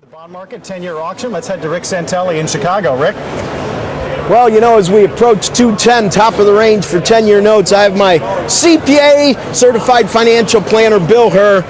The bond market 10-year auction. Let's head to Rick Santelli in Chicago. Rick? Well, you know, as we approach 210, top of the range for 10-year notes, I have my CPA, Certified Financial Planner, Bill Herr.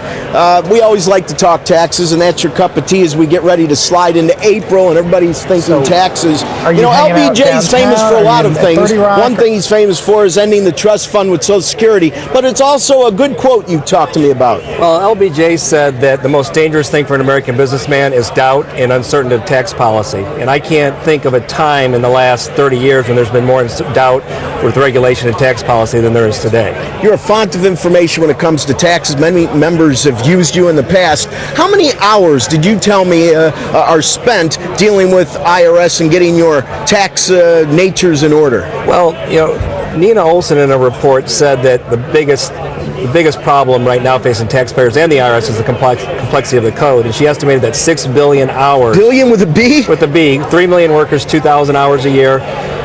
We always like to talk taxes, and that's your cup of tea as we get ready to slide into April, and everybody's thinking taxes. You know, LBJ is famous for a lot of things. One thing he's famous for is ending the trust fund with Social Security, but it's also a good quote you talked to me about. Well, LBJ said that the most dangerous thing for an American businessman is doubt and uncertainty of tax policy, and I can't think of a time in the last 30 years when there's been more doubt with regulation and tax policy than there is today. You're a font of information when it comes to taxes. Many members have used you in the past. How many hours did you tell me are spent dealing with IRS and getting your tax natures in order? Well, you know, Nina Olson in a report said that the biggest problem right now facing taxpayers and the IRS is the complexity of the code, and she estimated that 6 billion hours. Billion with a B? With a B. 3 million workers, 2,000 hours a year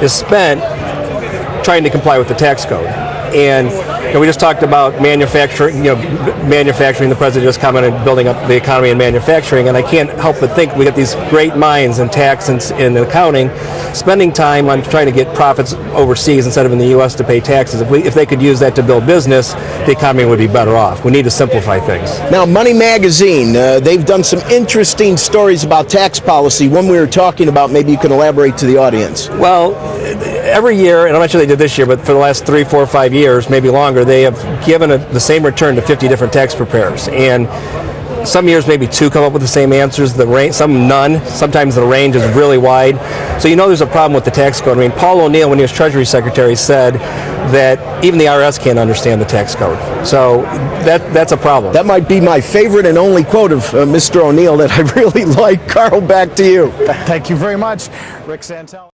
is spent trying to comply with the tax code. And we just talked about manufacturing. The president just commented building up the economy and manufacturing, and I can't help but think we got these great minds in tax and in accounting spending time on trying to get profits overseas instead of in the U.S. to pay taxes. If they could use that to build business, the economy would be better off. We need to simplify things. Now, Money Magazine, they've done some interesting stories about tax policy. One we were talking about, maybe you can elaborate to the audience. Well, every year, and I'm not sure they did this year, but for the last 3, 4, 5 years, maybe longer, they have given the same return to 50 different tax preparers. And some years maybe 2 come up with the same answers, some none. Sometimes the range is really wide. So you know there's a problem with the tax code. I mean, Paul O'Neill, when he was Treasury Secretary, said that even the IRS can't understand the tax code. So that's a problem. That might be my favorite and only quote of Mr. O'Neill that I really like. Carl, back to you. Thank you very much, Rick Santelli.